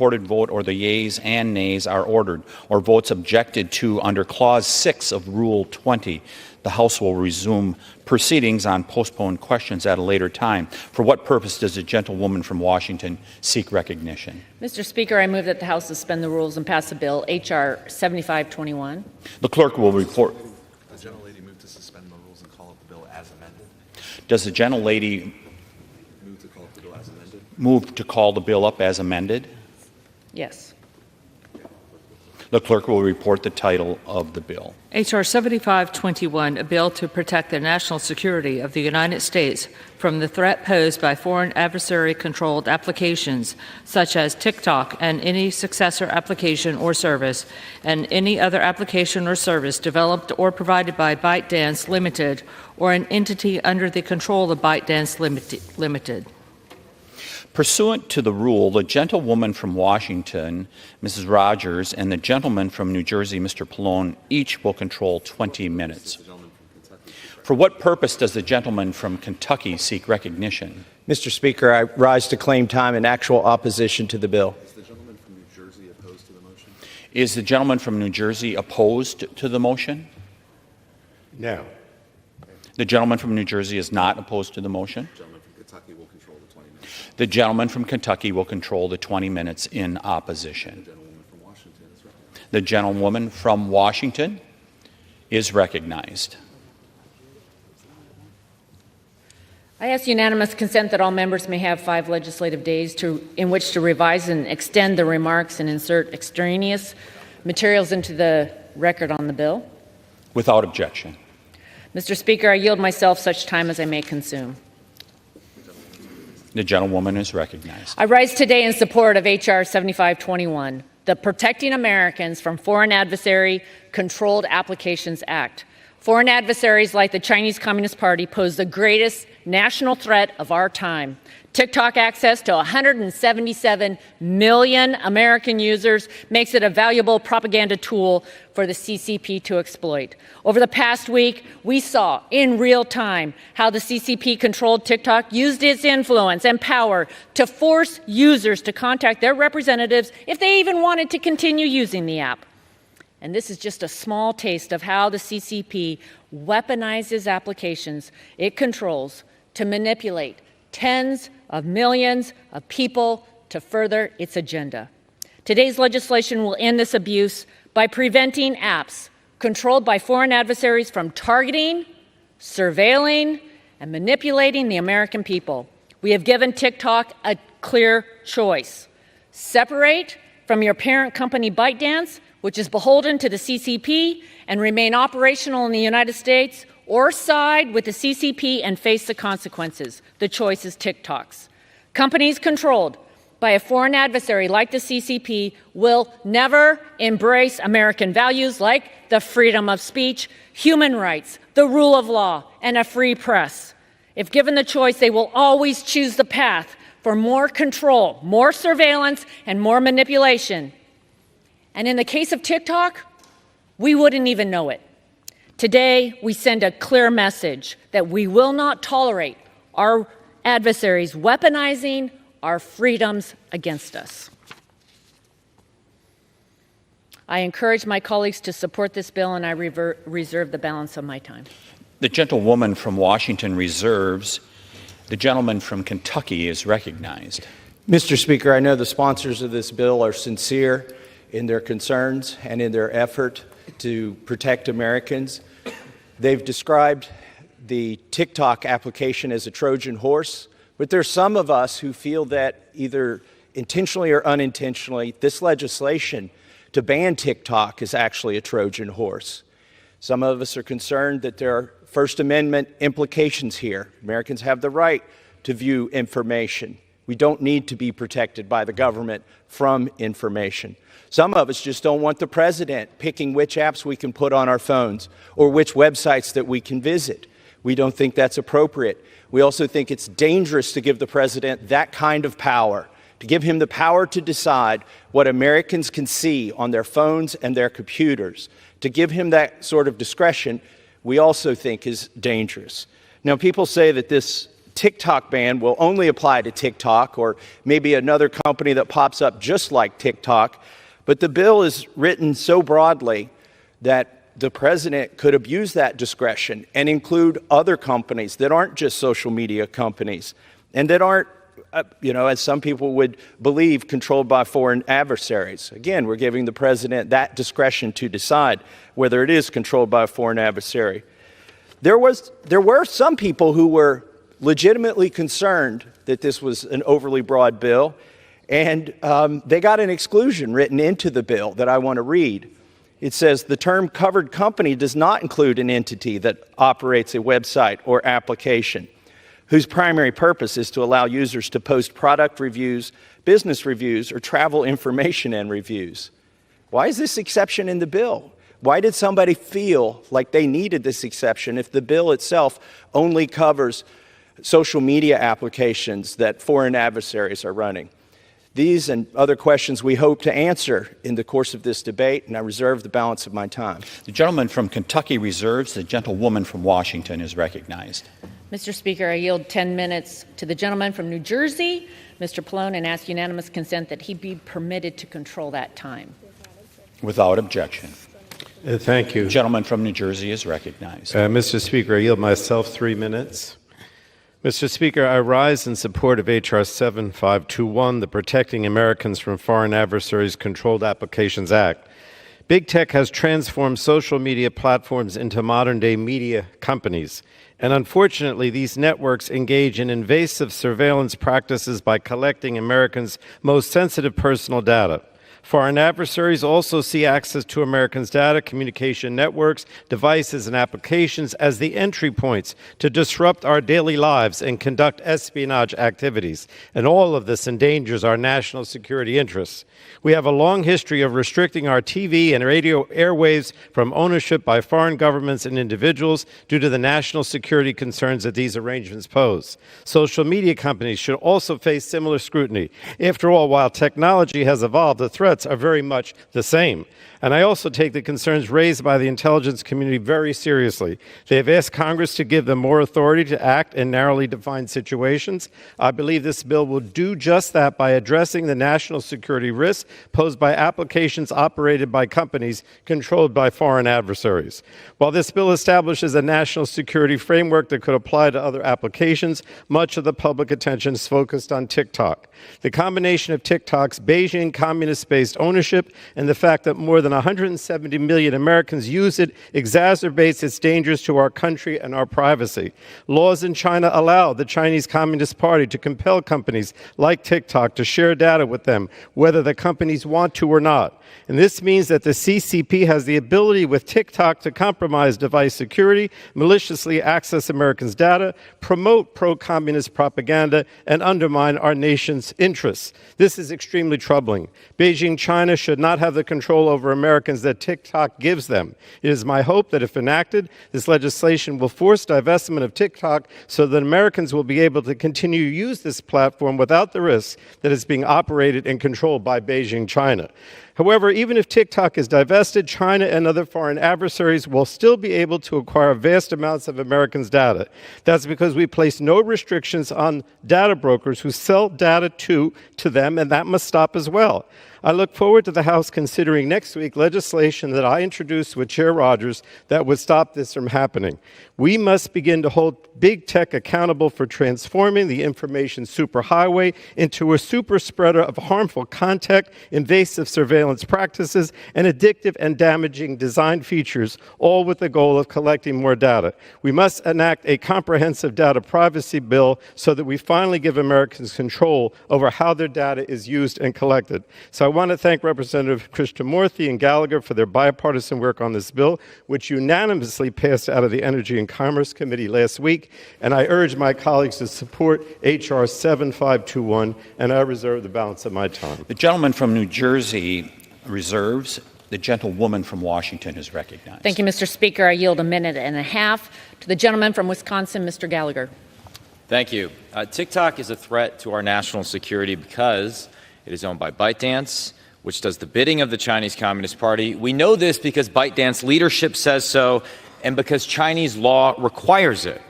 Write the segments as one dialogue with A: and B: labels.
A: recorded vote or the yeas and nays are ordered, or votes objected to under Clause 6 of Rule 20. The House will resume proceedings on postponed questions at a later time. For what purpose does the gentlewoman from Washington seek recognition?
B: Mr. Speaker, I move that the House suspend the rules and pass a bill, H.R. 7521.
A: The clerk will report.
C: The gentlelady move to suspend the rules and call up the bill as amended.
A: Does the gentlelady
C: Move to call up the bill as amended.
A: move to call the bill up as amended?
B: Yes.
A: The clerk will report the title of the bill.
D: H.R. 7521, a bill to protect the national security of the United States from the threat posed by foreign adversary-controlled applications such as TikTok and any successor application or service, and any other application or service developed or provided by ByteDance Limited or an entity under the control of ByteDance Limited.
A: Pursuant to the rule, the gentlewoman from Washington, Mrs. Rogers, and the gentleman from New Jersey, Mr. Pallone, each will control 20 minutes. For what purpose does the gentleman from Kentucky seek recognition?
E: Mr. Speaker, I rise to claim time in actual opposition to the bill.
C: Is the gentleman from New Jersey opposed to the motion?
A: Is the gentleman from New Jersey opposed to the motion?
F: No.
A: The gentleman from New Jersey is not opposed to the motion.
C: The gentleman from Kentucky will control the 20 minutes.
A: The gentleman from Kentucky will control the 20 minutes in opposition.
C: The gentlewoman from Washington is recognized.
A: The gentlewoman from Washington is recognized.
B: I ask unanimous consent that all members may have 5 legislative days in which to revise and extend the remarks and insert extraneous materials into the record on the bill.
A: Without objection.
B: Mr. Speaker, I yield myself such time as I may consume.
A: The gentlewoman is recognized.
B: I rise today in support of H.R. 7521, the Protecting Americans from Foreign Adversary-Controlled Applications Act. Foreign adversaries like the Chinese Communist Party pose the greatest national threat of our time. TikTok access to 177 million American users makes it a valuable propaganda tool for the CCP to exploit. Over the past week, we saw in real time how the CCP-controlled TikTok used its influence and power to force users to contact their representatives if they even wanted to continue using the app. And this is just a small taste of how the CCP weaponizes applications it controls to manipulate tens of millions of people to further its agenda. Today's legislation will end this abuse by preventing apps controlled by foreign adversaries from targeting, surveilling, and manipulating the American people. We have given TikTok a clear choice. Separate from your parent company ByteDance, which is beholden to the CCP, and remain operational in the United States, or side with the CCP and face the consequences. The choice is TikTok's. Companies controlled by a foreign adversary like the CCP will never embrace American values like the freedom of speech, human rights, the rule of law, and a free press. If given the choice, they will always choose the path for more control, more surveillance, and more manipulation. And in the case of TikTok, we wouldn't even know it. Today, we send a clear message that we will not tolerate our adversaries weaponizing our freedoms against us. I encourage my colleagues to support this bill, and I reserve the balance of my time.
A: The gentlewoman from Washington reserves. The gentleman from Kentucky is recognized.
E: Mr. Speaker, I know the sponsors of this bill are sincere in their concerns and in their effort to protect Americans. They've described the TikTok application as a Trojan horse, but there's some of us who feel that either intentionally or unintentionally, this legislation to ban TikTok is actually a Trojan horse. Some of us are concerned that there are First Amendment implications here. Americans have the right to view information. We don't need to be protected by the government from information. Some of us just don't want the president picking which apps we can put on our phones or which websites that we can visit. We don't think that's appropriate. We also think it's dangerous to give the president that kind of power, to give him the power to decide what Americans can see on their phones and their computers. To give him that sort of discretion, we also think is dangerous. Now, people say that this TikTok ban will only apply to TikTok or maybe another company that pops up just like TikTok. But the bill is written so broadly that the president could abuse that discretion and include other companies that aren't just social media companies and that aren't, as some people would believe, controlled by foreign adversaries. Again, we're giving the president that discretion to decide whether it is controlled by a foreign adversary. There were some people who were legitimately concerned that this was an overly broad bill, and they got an exclusion written into the bill that I want to read. It says the term covered company does not include an entity that operates a website or application whose primary purpose is to allow users to post product reviews, business reviews, or travel information and reviews. Why is this exception in the bill? Why did somebody feel like they needed this exception if the bill itself only covers social media applications that foreign adversaries are running? These and other questions we hope to answer in the course of this debate, and I reserve the balance of my time.
A: The gentleman from Kentucky reserves. The gentlewoman from Washington is recognized.
B: Mr. Speaker, I yield 10 minutes to the gentleman from New Jersey, Mr. Pallone, and ask unanimous consent that he be permitted to control that time.
A: Without objection.
F: Thank you.
A: The gentleman from New Jersey is recognized.
F: Mr. Speaker, I yield myself 3 minutes. Mr. Speaker, I rise in support of H.R. 7521, the Protecting Americans from Foreign Adversaries Controlled Applications Act. Big tech has transformed social media platforms into modern-day media companies. And unfortunately, these networks engage in invasive surveillance practices by collecting Americans' most sensitive personal data. Foreign adversaries also see access to Americans' data, communication networks, devices, and applications as the entry points to disrupt our daily lives and conduct espionage activities. And all of this endangers our national security interests. We have a long history of restricting our TV and radio airwaves from ownership by foreign governments and individuals due to the national security concerns that these arrangements pose. Social media companies should also face similar scrutiny. After all, while technology has evolved, the threats are very much the same. And I also take the concerns raised by the intelligence community very seriously. They have asked Congress to give them more authority to act in narrowly defined situations. I believe this bill will do just that by addressing the national security risks posed by applications operated by companies controlled by foreign adversaries. While this bill establishes a national security framework that could apply to other applications, much of the public attention is focused on TikTok. The combination of TikTok's Beijing communist-based ownership and the fact that more than 170 million Americans use it exacerbates its dangers to our country and our privacy. Laws in China allow the Chinese Communist Party to compel companies like TikTok to share data with them, whether the companies want to or not. And this means that the CCP has the ability with TikTok to compromise device security, maliciously access Americans' data, promote pro-communist propaganda, and undermine our nation's interests. This is extremely troubling. Beijing, China should not have the control over Americans that TikTok gives them. It is my hope that if enacted, this legislation will force divestment of TikTok so that Americans will be able to continue to use this platform without the risk that it's being operated and controlled by Beijing, China. However, even if TikTok is divested, China and other foreign adversaries will still be able to acquire vast amounts of Americans' data. That's because we place no restrictions on data brokers who sell data to them, and that must stop as well. I look forward to the House considering next week legislation that I introduced with Chair Rogers that would stop this from happening. We must begin to hold big tech accountable for transforming the information superhighway into a super spreader of harmful content, invasive surveillance practices, and addictive and damaging design features, all with the goal of collecting more data. We must enact a comprehensive data privacy bill so that we finally give Americans control over how their data is used and collected. So I want to thank Representative Krishnamurthy and Gallagher for their bipartisan work on this bill, which unanimously passed out of the Energy and Commerce Committee last week, and I urge my colleagues to support H.R. 7521, and I reserve the balance of my time.
A: The gentleman from New Jersey reserves. The gentlewoman from Washington is recognized.
B: Thank you, Mr. Speaker. I yield a minute and a half to the gentleman from Wisconsin, Mr. Gallagher.
C: Thank you. TikTok is a threat to our national security because it is owned by ByteDance, which does the bidding of the Chinese Communist Party. We know this because ByteDance leadership says so and because Chinese law requires it.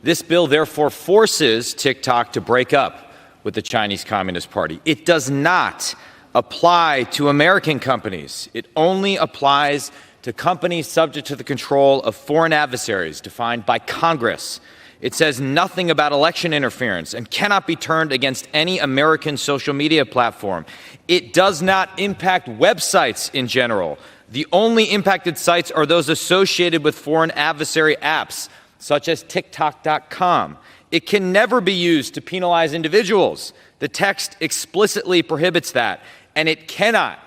C: This bill therefore forces TikTok to break up with the Chinese Communist Party. It does not apply to American companies. It only applies to companies subject to the control of foreign adversaries defined by Congress. It says nothing about election interference and cannot be turned against any American social media platform. It does not impact websites in general. The only impacted sites are those associated with foreign adversary apps, such as TikTok.com. It can never be used to penalize individuals. The text explicitly prohibits that, and it cannot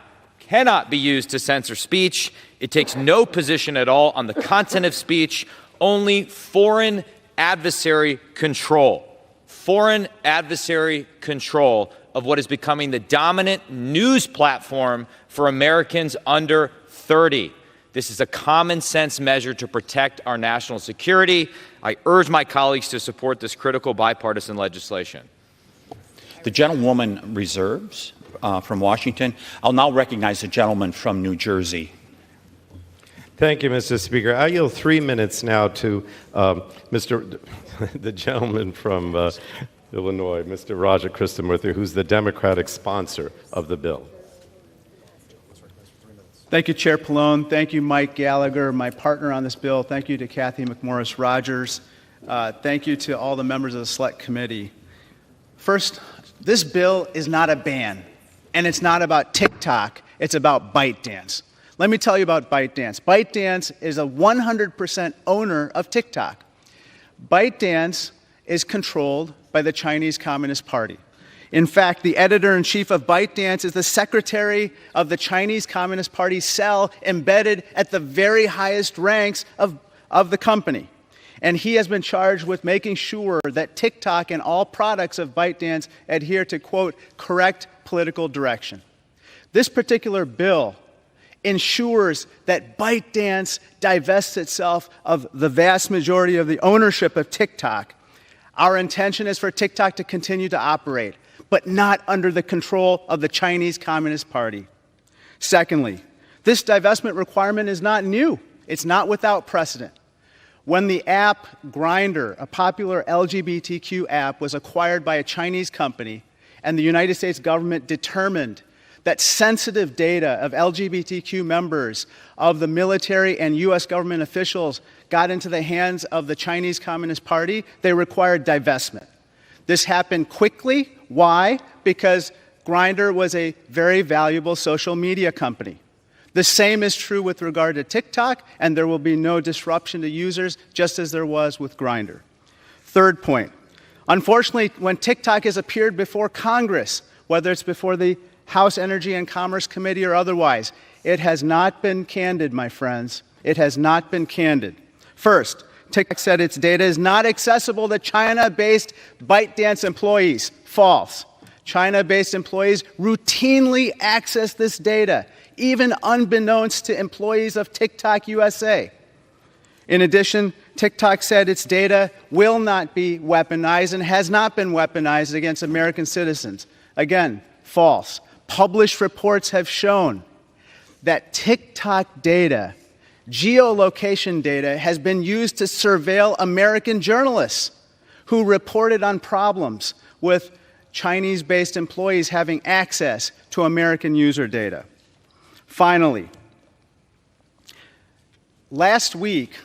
C: be used to censor speech. It takes no position at all on the content of speech, only foreign adversary control. Foreign adversary control of what is becoming the dominant news platform for Americans under 30. This is a common sense measure to protect our national security. I urge my colleagues to support this critical bipartisan legislation.
A: The gentlewoman reserves from Washington. I'll now recognize the gentleman from New Jersey.
F: Thank you, Mr. Speaker. I yield 3 minutes now to the gentleman from Illinois, Mr. Raja Krishnamurthy, who's the Democratic sponsor of the bill.
G: Thank you, Chair Pallone. Thank you, Mike Gallagher, my partner on this bill. Thank you to Kathy McMorris Rogers. Thank you to all the members of the Select Committee. First, this bill is not a ban, and it's not about TikTok. It's about ByteDance. Let me tell you about ByteDance. ByteDance is a 100% owner of TikTok. ByteDance is controlled by the Chinese Communist Party. In fact, the editor-in-chief of ByteDance is the secretary of the Chinese Communist Party cell embedded at the very highest ranks of the company. And he has been charged with making sure that TikTok and all products of ByteDance adhere to, quote, correct political direction. This particular bill ensures that ByteDance divests itself of the vast majority of the ownership of TikTok. Our intention is for TikTok to continue to operate, but not under the control of the Chinese Communist Party. Secondly, this divestment requirement is not new. It's not without precedent. When the app Grindr, a popular LGBTQ app, was acquired by a Chinese company, and the United States government determined that sensitive data of LGBTQ members of the military and U.S. government officials got into the hands of the Chinese Communist Party, they required divestment. This happened quickly. Why? Because Grindr was a very valuable social media company. The same is true with regard to TikTok, and there will be no disruption to users, just as there was with Grindr. Third point. Unfortunately, when TikTok has appeared before Congress, whether it's before the House Energy and Commerce Committee or otherwise, it has not been candid, my friends. It has not been candid. First, TikTok said its data is not accessible to China-based ByteDance employees. False. China-based employees routinely access this data, even unbeknownst to employees of TikTok USA. In addition, TikTok said its data will not be weaponized and has not been weaponized against American citizens. Again, false. Published reports have shown that TikTok data, geolocation data, has been used to surveil American journalists who reported on problems with Chinese-based employees having access to American user data. Finally, last week,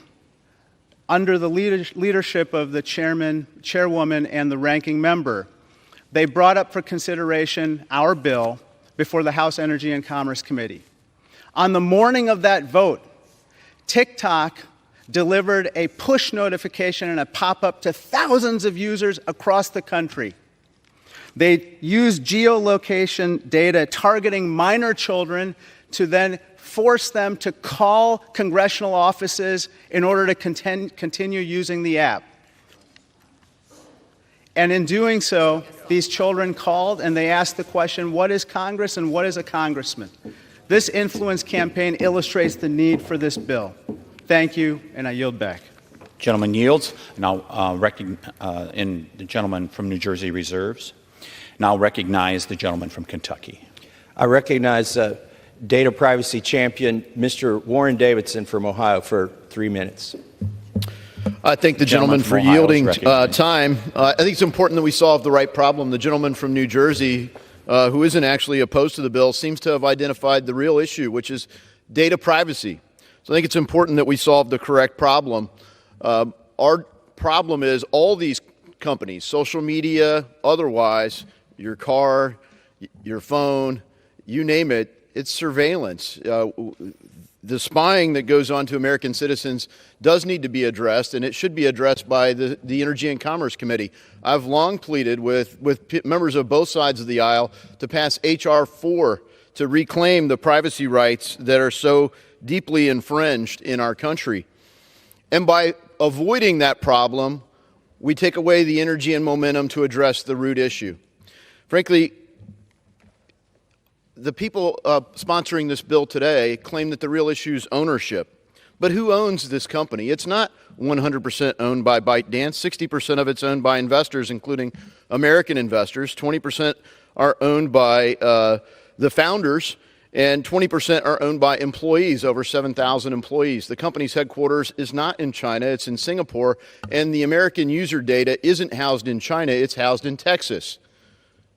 G: under the leadership of the chairwoman, and the ranking member, they brought up for consideration our bill before the House Energy and Commerce Committee. On the morning of that vote, TikTok delivered a push notification and a pop-up to thousands of users across the country. They used geolocation data targeting minor children to then force them to call congressional offices in order to continue using the app. And in doing so, these children called and they asked the question, what is Congress and what is a congressman? This influence campaign illustrates the need for this bill. Thank you, and I yield back.
A: Gentleman yields. Now and the gentleman from New Jersey reserves. Now recognize the gentleman from Kentucky.
E: I recognize data privacy champion Mr. Warren Davidson from Ohio for 3 minutes.
H: I thank the gentleman for
A: Ohio is
H: yielding
A: recognized.
H: time. I think it's important that we solve the right problem. The gentleman from New Jersey, who isn't actually opposed to the bill, seems to have identified the real issue, which is data privacy. So I think it's important that we solve the correct problem. Our problem is all these companies, social media, otherwise, your car, your phone, you name it, it's surveillance. The spying that goes on to American citizens does need to be addressed, and it should be addressed by the Energy and Commerce Committee. I've long pleaded with members of both sides of the aisle to pass H.R. 4 to reclaim the privacy rights that are so deeply infringed in our country. And by avoiding that problem, we take away the energy and momentum to address the root issue. Frankly, the people sponsoring this bill today claim that the real issue is ownership. But who owns this company? It's not 100% owned by ByteDance. 60% of it's owned by investors, including American investors. 20% are owned by the founders, and 20% are owned by employees, over 7,000 employees. The company's headquarters is not in China, it's in Singapore, and the American user data isn't housed in China, it's housed in Texas,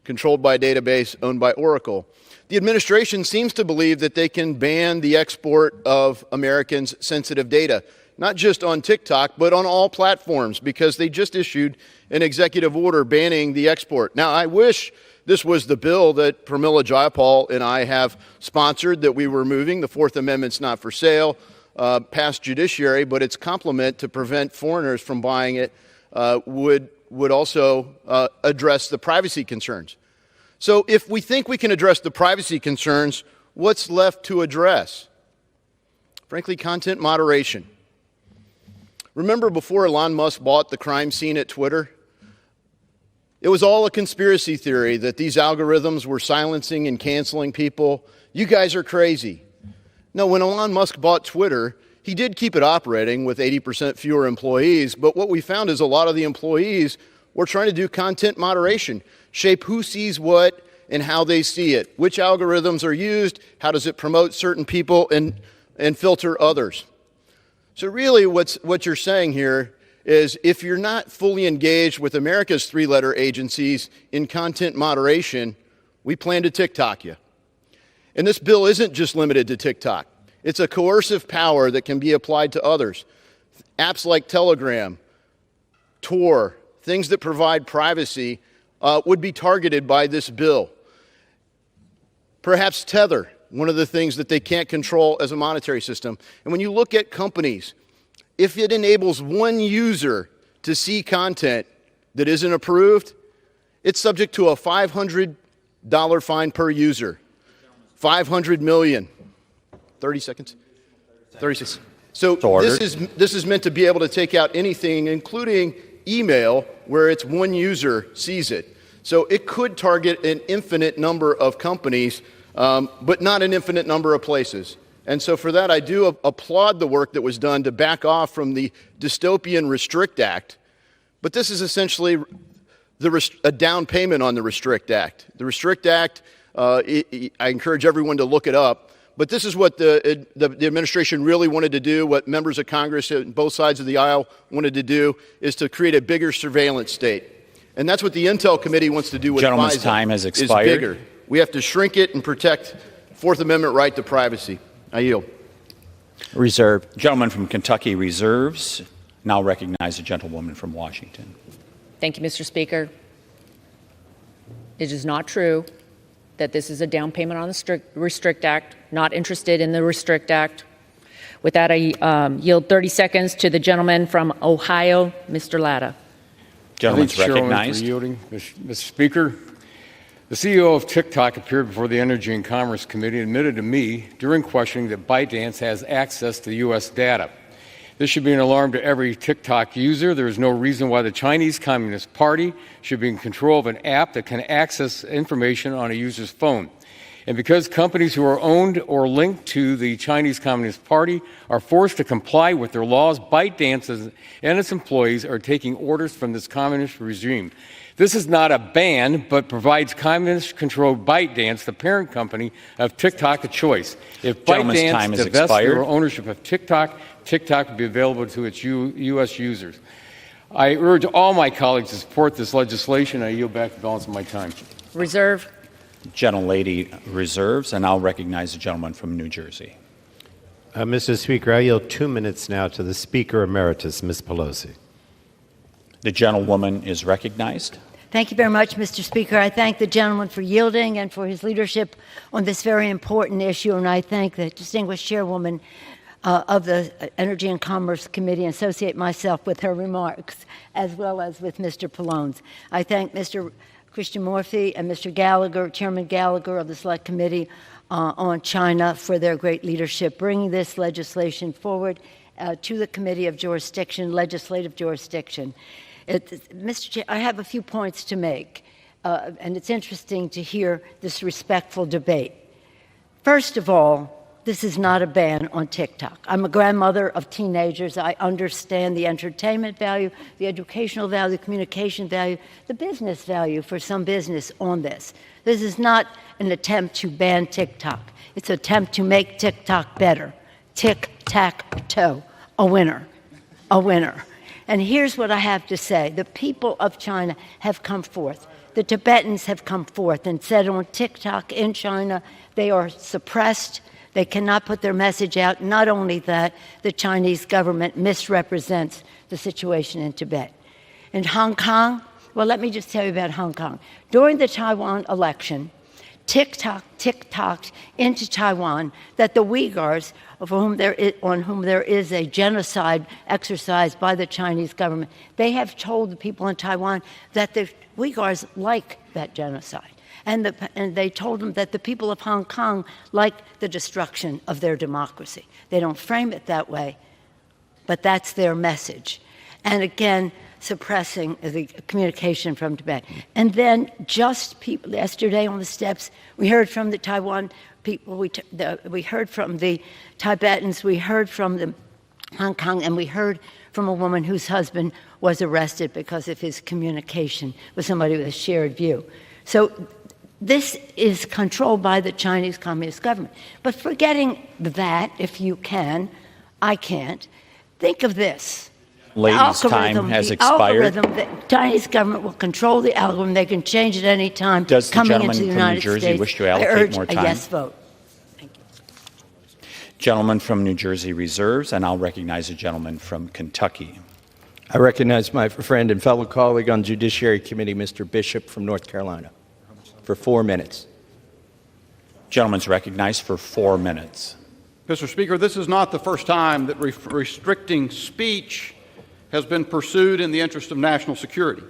H: controlled by a database owned by Oracle. The administration seems to believe that they can ban the export of Americans' sensitive data, not just on TikTok, but on all platforms, because they just issued an executive order banning the export. Now, I wish this was the bill that Pramila Jayapal and I have sponsored that we were moving. The Fourth Amendment's not for sale, past judiciary, but its complement to prevent foreigners from buying it would also address the privacy concerns. So if we think we can address the privacy concerns, what's left to address? Frankly, content moderation. Remember before Elon Musk bought the crime scene at Twitter? It was all a conspiracy theory that these algorithms were silencing and canceling people. You guys are crazy. No, when Elon Musk bought Twitter, he did keep it operating with 80% fewer employees, but what we found is a lot of the employees were trying to do content moderation, shape who sees what and how they see it, which algorithms are used, how does it promote certain people and filter others. So really what you're saying here is if you're not fully engaged with America's three-letter agencies in content moderation, we plan to TikTok you. And this bill isn't just limited to TikTok. It's a coercive power that can be applied to others. Apps like Telegram, Tor, things that provide privacy would be targeted by this bill. Perhaps Tether, one of the things that they can't control as a monetary system. And when you look at companies, if it enables one user to see content that isn't approved, it's subject to a $500 fine per user. 500 million. 30 seconds? 36. So this is meant to be able to take out anything, including email, where it's one user sees it. So it could target an infinite number of companies, but not an infinite number of places. And so for that, I do applaud the work that was done to back off from the dystopian Restrict Act. But this is essentially a down payment on the Restrict Act. The Restrict Act, I encourage everyone to look it up. But this is what the administration really wanted to do, what members of Congress on both sides of the aisle wanted to do, is to create a bigger surveillance state. And that's what the Intel Committee wants to do with
A: Gentleman's
H: FISA,
A: time has expired.
H: is bigger. We have to shrink it and protect Fourth Amendment right to privacy. I yield.
A: Reserve. Gentleman from Kentucky reserves. Now recognize the gentlewoman from Washington.
B: Thank you, Mr. Speaker. It is not true that this is a down payment on the Restrict Act. Not interested in the Restrict Act. With that, I yield 30 seconds to the gentleman from Ohio, Mr. Latta.
A: Gentleman's
I: Thanks, Chairwoman,
A: recognized.
I: for yielding. Mr. Speaker, the CEO of TikTok appeared before the Energy and Commerce Committee and admitted to me during questioning that ByteDance has access to U.S. data. This should be an alarm to every TikTok user. There is no reason why the Chinese Communist Party should be in control of an app that can access information on a user's phone. And because companies who are owned or linked to the Chinese Communist Party are forced to comply with their laws, ByteDance and its employees are taking orders from this communist regime. This is not a ban, but provides communist-controlled ByteDance, the parent company of TikTok, a choice. If ByteDance divests their ownership of TikTok, TikTok will be available to its U.S. users. I urge all my colleagues to support this legislation. I yield back the balance of my time.
B: Reserve.
A: Gentlelady reserves, and I'll recognize the gentleman from New Jersey.
F: Mr. Speaker, I yield 2 minutes now to the Speaker Emeritus, Ms. Pelosi.
A: The gentlewoman is recognized.
J: Thank you very much, Mr. Speaker. I thank the gentleman for yielding and for his leadership on this very important issue, and I thank the distinguished chairwoman of the Energy and Commerce Committee and associate myself with her remarks, as well as with Mr. Pallone's. I thank Mr. Christian Murphy and Mr. Gallagher, Chairman Gallagher of the Select Committee on China, for their great leadership, bringing this legislation forward to the Committee of Jurisdiction, legislative jurisdiction. Mr. Chair, I have a few points to make, and it's interesting to hear this respectful debate. First of all, this is not a ban on TikTok. I'm a grandmother of teenagers. I understand the entertainment value, the educational value, the communication value, the business value for some business on this. This is not an attempt to ban TikTok. It's an attempt to make TikTok better. Tic-tac-toe, a winner, a winner. And here's what I have to say. The people of China have come forth. The Tibetans have come forth and said on TikTok in China, they are suppressed. They cannot put their message out. Not only that, the Chinese government misrepresents the situation in Tibet. In Hong Kong, well, let me just tell you about Hong Kong. During the Taiwan election, TikTok into Taiwan that the Uyghurs, on whom there is a genocide exercised by the Chinese government, they have told the people in Taiwan that the Uyghurs like that genocide. And they told them that the people of Hong Kong like the destruction of their democracy. They don't frame it that way, but that's their message. And again, suppressing the communication from Tibet. And then just yesterday on the steps, we heard from the Taiwan people, we heard from the Tibetans, we heard from the Hong Kong, and we heard from a woman whose husband was arrested because of his communication with somebody with a shared view. So this is controlled by the Chinese Communist government. But forgetting that, if you can, I can't, think of this.
A: Lady's time has expired.
J: The Chinese government will control the algorithm. They can change it any time.
A: Does the
J: coming
A: gentleman
J: into the
A: from New
J: United
A: Jersey
J: States.
A: wish to
J: I
A: allocate
J: urge
A: more
J: a
A: time?
J: yes vote. Thank you.
A: Gentleman from New Jersey reserves, and I'll recognize a gentleman from Kentucky.
E: I recognize my friend and fellow colleague on Judiciary Committee, Mr. Bishop from North Carolina, for 4 minutes.
A: Gentleman's recognized for 4 minutes.
K: Mr. Speaker, this is not the first time that restricting speech has been pursued in the interest of national security.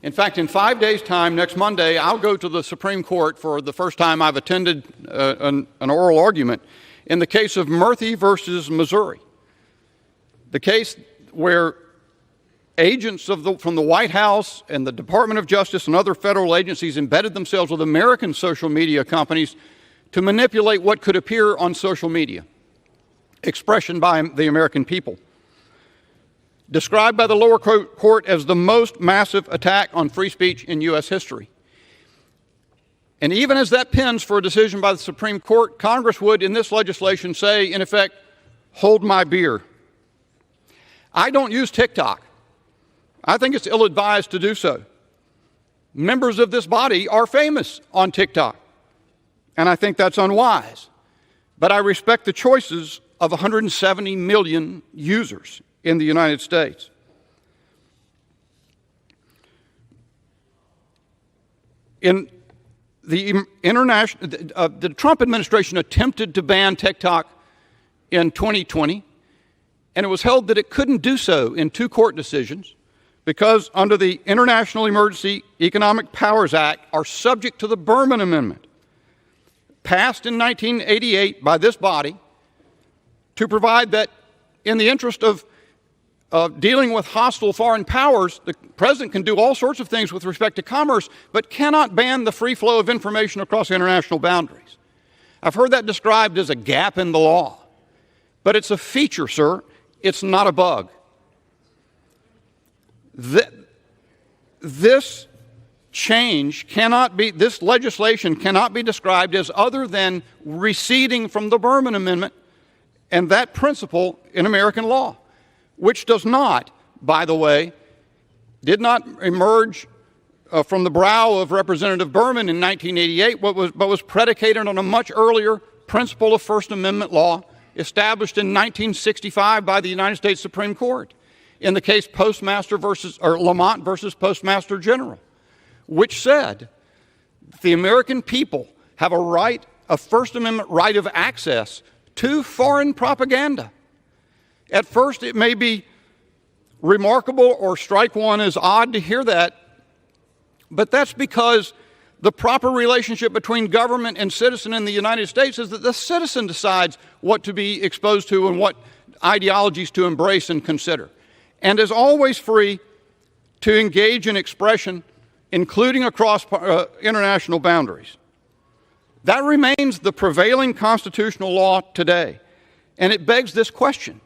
K: In fact, in 5 days' time, next Monday, I'll go to the Supreme Court for the first time I've attended an oral argument in the case of Murphy versus Missouri, the case where agents from the White House and the Department of Justice and other federal agencies embedded themselves with American social media companies to manipulate what could appear on social media, expression by the American people. Described by the lower court as the most massive attack on free speech in U.S. history. And even as that pens for a decision by the Supreme Court, Congress would, in this legislation, say, in effect, hold my beer. I don't use TikTok. I think it's ill-advised to do so. Members of this body are famous on TikTok, and I think that's unwise. But I respect the choices of 170 million users in the United States. In the the Trump administration attempted to ban TikTok in 2020, and it was held that it couldn't do so in 2 court decisions because under the International Emergency Economic Powers Act are subject to the Berman Amendment, passed in 1988 by this body to provide that in the interest of dealing with hostile foreign powers, the president can do all sorts of things with respect to commerce, but cannot ban the free flow of information across international boundaries. I've heard that described as a gap in the law, but it's a feature, sir. It's not a bug. This change cannot be, this legislation cannot be described as other than receding from the Berman Amendment and that principle in American law, which does not, by the way, did not emerge from the brow of Representative Berman in 1988, but was predicated on a much earlier principle of First Amendment law established in 1965 by the United States Supreme Court in the case Lamont versus Postmaster General, which said the American people have a First Amendment right of access to foreign propaganda. At first, it may be remarkable or strike one as odd to hear that, but that's because the proper relationship between government and citizen in the United States is that the citizen decides what to be exposed to and what ideologies to embrace and consider, and is always free to engage in expression, including across international boundaries. That remains the prevailing constitutional law today, and it begs this question.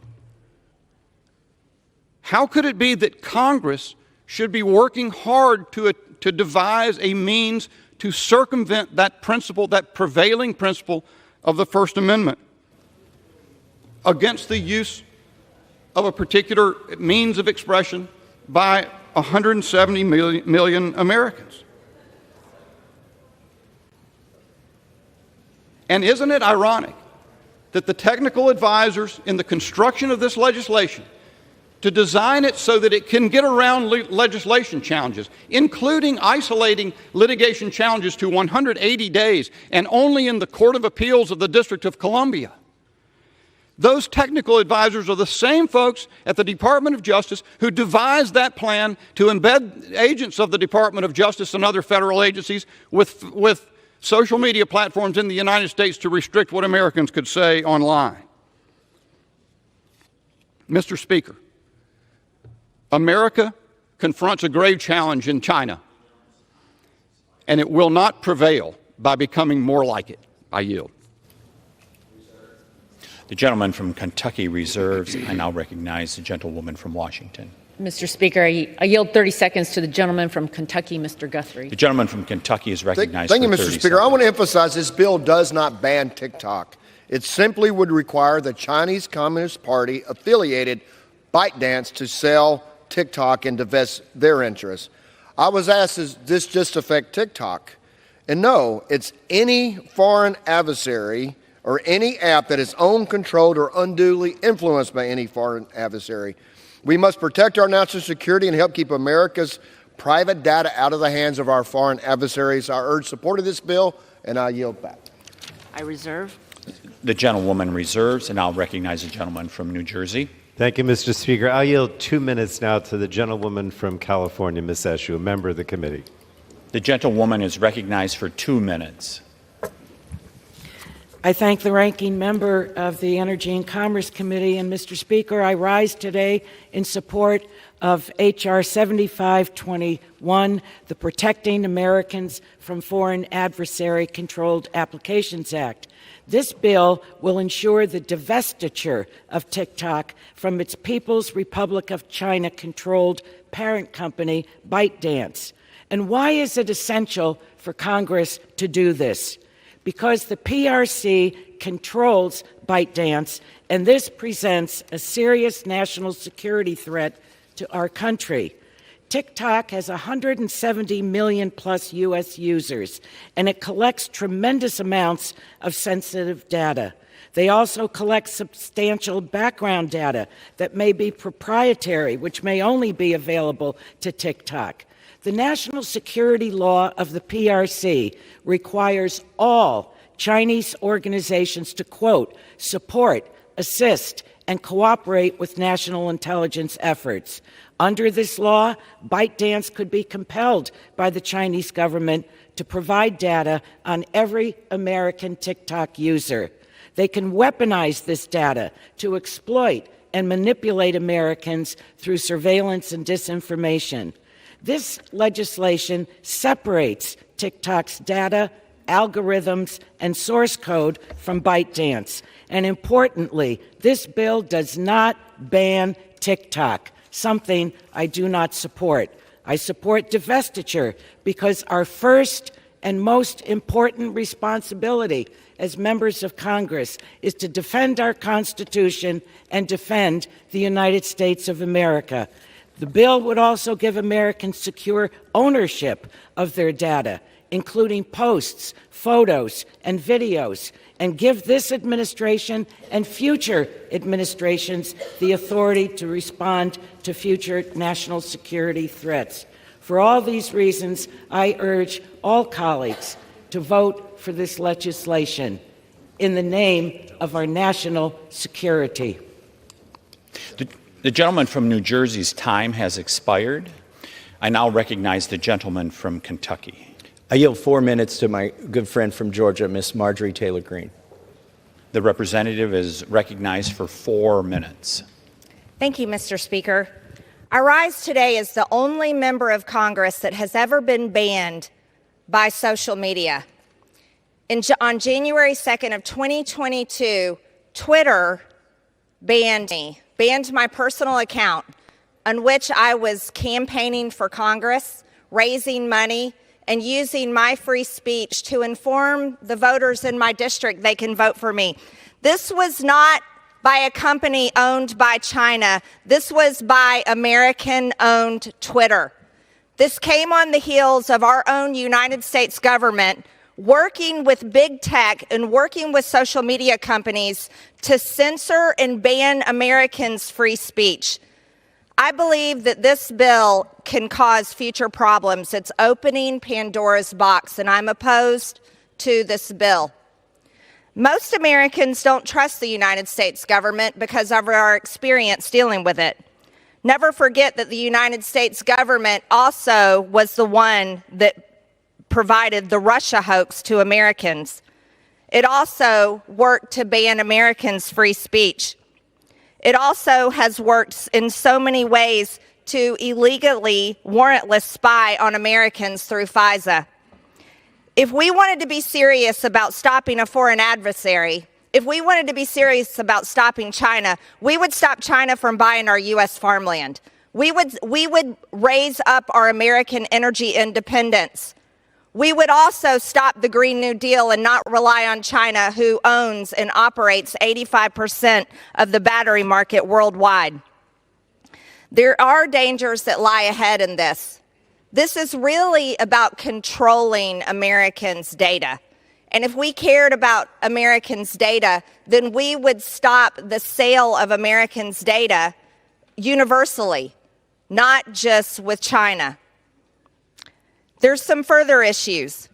K: How could it be that Congress should be working hard to devise a means to circumvent that principle, that prevailing principle of the First Amendment, against the use of a particular means of expression by 170 million Americans? And isn't it ironic that the technical advisors in the construction of this legislation to design it so that it can get around legislation challenges, including isolating litigation challenges to 180 days and only in the Court of Appeals of the District of Columbia? Those technical advisors are the same folks at the Department of Justice who devised that plan to embed agents of the Department of Justice and other federal agencies with social media platforms in the United States to restrict what Americans could say online. Mr. Speaker, America confronts a grave challenge in China, and it will not prevail by becoming more like it. I yield.
A: The gentleman from Kentucky reserves. I now recognize the gentlewoman from Washington.
B: Mr. Speaker, I yield 30 seconds to the gentleman from Kentucky, Mr. Guthrie.
A: The gentleman from Kentucky is recognized
L: Thank you,
A: for
L: Mr.
A: 30
L: Speaker.
A: seconds.
L: I want to emphasize this bill does not ban TikTok. It simply would require the Chinese Communist Party affiliated ByteDance to sell TikTok and divest their interests. I was asked, does this just affect TikTok? And no, it's any foreign adversary or any app that is owned, controlled, or unduly influenced by any foreign adversary. We must protect our national security and help keep America's private data out of the hands of our foreign adversaries. I urge support of this bill, and I yield back.
B: I reserve.
A: The gentlewoman reserves, and I'll recognize the gentleman from New Jersey.
F: Thank you, Mr. Speaker. I'll yield 2 minutes now to the gentlewoman from California, Ms. Eshu, a member of the committee.
A: The gentlewoman is recognized for 2 minutes.
M: I thank the ranking member of the Energy and Commerce Committee. And, Mr. Speaker, I rise today in support of H.R. 7521, the Protecting Americans from Foreign Adversary-Controlled Applications Act. This bill will ensure the divestiture of TikTok from its People's Republic of China-controlled parent company, ByteDance. And why is it essential for Congress to do this? Because the PRC controls ByteDance, and this presents a serious national security threat to our country. TikTok has 170 million plus U.S. users, and it collects tremendous amounts of sensitive data. They also collect substantial background data that may be proprietary, which may only be available to TikTok. The national security law of the PRC requires all Chinese organizations to, quote, support, assist, and cooperate with national intelligence efforts. Under this law, ByteDance could be compelled by the Chinese government to provide data on every American TikTok user. They can weaponize this data to exploit and manipulate Americans through surveillance and disinformation. This legislation separates TikTok's data, algorithms, and source code from ByteDance. And importantly, this bill does not ban TikTok, something I do not support. I support divestiture because our first and most important responsibility as members of Congress is to defend our Constitution and defend the United States of America. The bill would also give Americans secure ownership of their data, including posts, photos, and videos, and give this administration and future administrations the authority to respond to future national security threats. For all these reasons, I urge all colleagues to vote for this legislation in the name of our national security.
A: The gentleman from New Jersey's time has expired. I now recognize the gentleman from Kentucky.
E: I yield 4 minutes to my good friend from Georgia, Miss Marjorie Taylor Greene.
A: The representative is recognized for 4 minutes.
N: Thank you, Mr. Speaker. I rise today as the only member of Congress that has ever been banned by social media. On January 2nd of 2022, Twitter banned me, banned my personal account on which I was campaigning for Congress, raising money, and using my free speech to inform the voters in my district they can vote for me. This was not by a company owned by China. This was by American-owned Twitter. This came on the heels of our own United States government working with big tech and working with social media companies to censor and ban Americans' free speech. I believe that this bill can cause future problems. It's opening Pandora's box, and I'm opposed to this bill. Most Americans don't trust the United States government because of our experience dealing with it. Never forget that the United States government also was the one that provided the Russia hoax to Americans. It also worked to ban Americans' free speech. It also has worked in so many ways to illegally, warrantless spy on Americans through FISA. If we wanted to be serious about stopping a foreign adversary, if we wanted to be serious about stopping China, we would stop China from buying our U.S. farmland. We would raise up our American energy independence. We would also stop the Green New Deal and not rely on China, who owns and operates 85% of the battery market worldwide. There are dangers that lie ahead in this. This is really about controlling Americans' data. And if we cared about Americans' data, then we would stop the sale of Americans' data universally, not just with China. There's some further issues.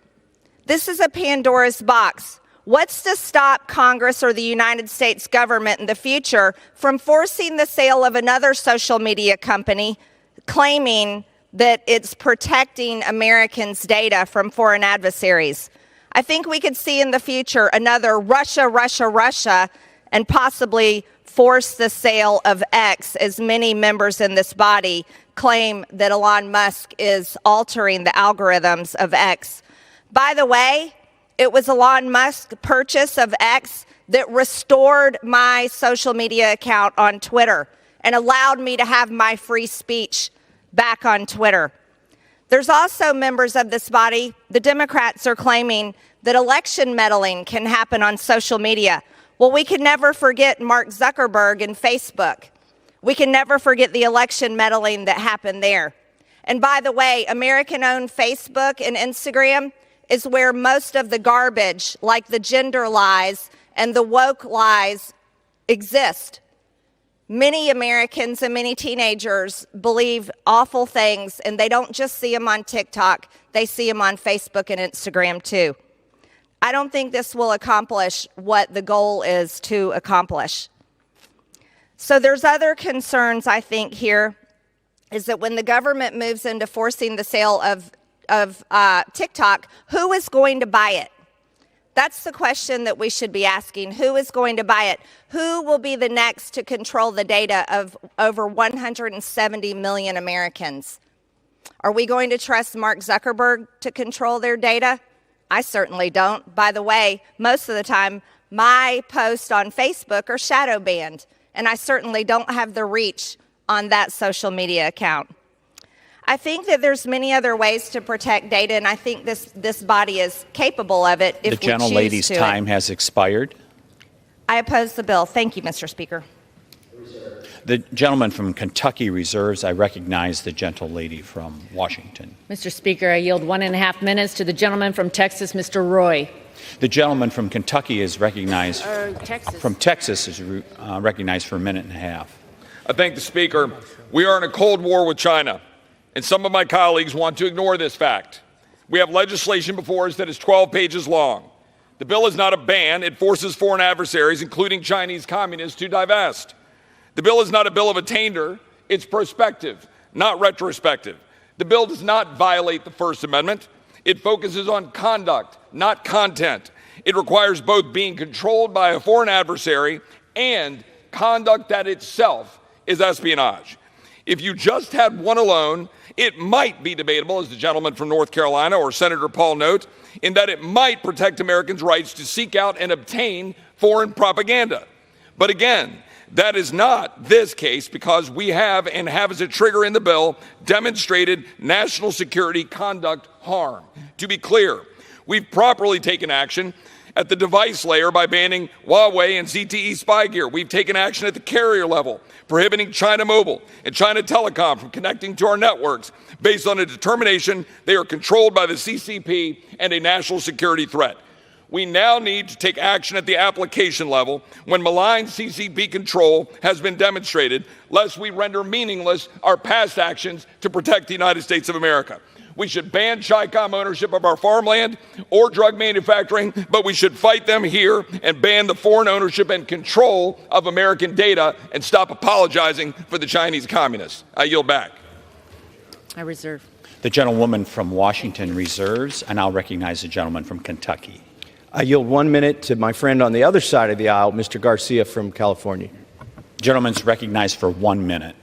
N: This is a Pandora's box. What's to stop Congress or the United States government in the future from forcing the sale of another social media company claiming that it's protecting Americans' data from foreign adversaries? I think we could see in the future another Russia, and possibly force the sale of X, as many members in this body claim that Elon Musk is altering the algorithms of X. By the way, it was Elon Musk's purchase of X that restored my social media account on Twitter and allowed me to have my free speech back on Twitter. There's also members of this body, the Democrats, are claiming that election meddling can happen on social media. Well, we can never forget Mark Zuckerberg and Facebook. We can never forget the election meddling that happened there. And by the way, American-owned Facebook and Instagram is where most of the garbage, like the gender lies and the woke lies, exist. Many Americans and many teenagers believe awful things, and they don't just see them on TikTok, they see them on Facebook and Instagram too. I don't think this will accomplish what the goal is to accomplish. So there's other concerns, I think, here, is that when the government moves into forcing the sale of TikTok, who is going to buy it? That's the question that we should be asking. Who is going to buy it? Who will be the next to control the data of over 170 million Americans? Are we going to trust Mark Zuckerberg to control their data? I certainly don't. By the way, most of the time, my posts on Facebook are shadow banned, and I certainly don't have the reach on that social media account. I think that there's many other ways to protect data, and I think this body is capable of it if we choose to.
A: The gentlelady's time has expired.
N: I oppose the bill. Thank you, Mr. Speaker.
A: The gentleman from Kentucky reserves. I recognize the gentlelady from Washington.
B: Mr. Speaker, I yield 1.5 minutes to the gentleman from Texas, Mr. Roy.
A: The gentleman from Kentucky is recognized.
B: Texas.
A: From Texas is recognized for 1.5 minutes.
O: I thank the Speaker. We are in a Cold War with China, and some of my colleagues want to ignore this fact. We have legislation before us that is 12 pages long. The bill is not a ban. It forces foreign adversaries, including Chinese communists, to divest. The bill is not a bill of attainder. It's prospective, not retrospective. The bill does not violate the First Amendment. It focuses on conduct, not content. It requires both being controlled by a foreign adversary and conduct that itself is espionage. If you just had one alone, it might be debatable, as the gentleman from North Carolina or Senator Paul note, in that it might protect Americans' rights to seek out and obtain foreign propaganda. But again, that is not this case, because we have, and have as a trigger in the bill, demonstrated national security conduct harm. To be clear, we've properly taken action at the device layer by banning Huawei and ZTE spy gear. We've taken action at the carrier level, prohibiting China Mobile and China Telecom from connecting to our networks based on a determination they are controlled by the CCP and a national security threat. We now need to take action at the application level when malign CCP control has been demonstrated, lest we render meaningless our past actions to protect the United States of America. We should ban Chi-Com ownership of our farmland or drug manufacturing, but we should fight them here and ban the foreign ownership and control of American data and stop apologizing for the Chinese communists. I yield back.
B: I reserve.
A: The gentlewoman from Washington reserves, and I'll recognize the gentleman from Kentucky.
E: I yield 1 minute to my friend on the other side of the aisle, Mr. Garcia from California.
A: Gentleman's recognized for 1 minute.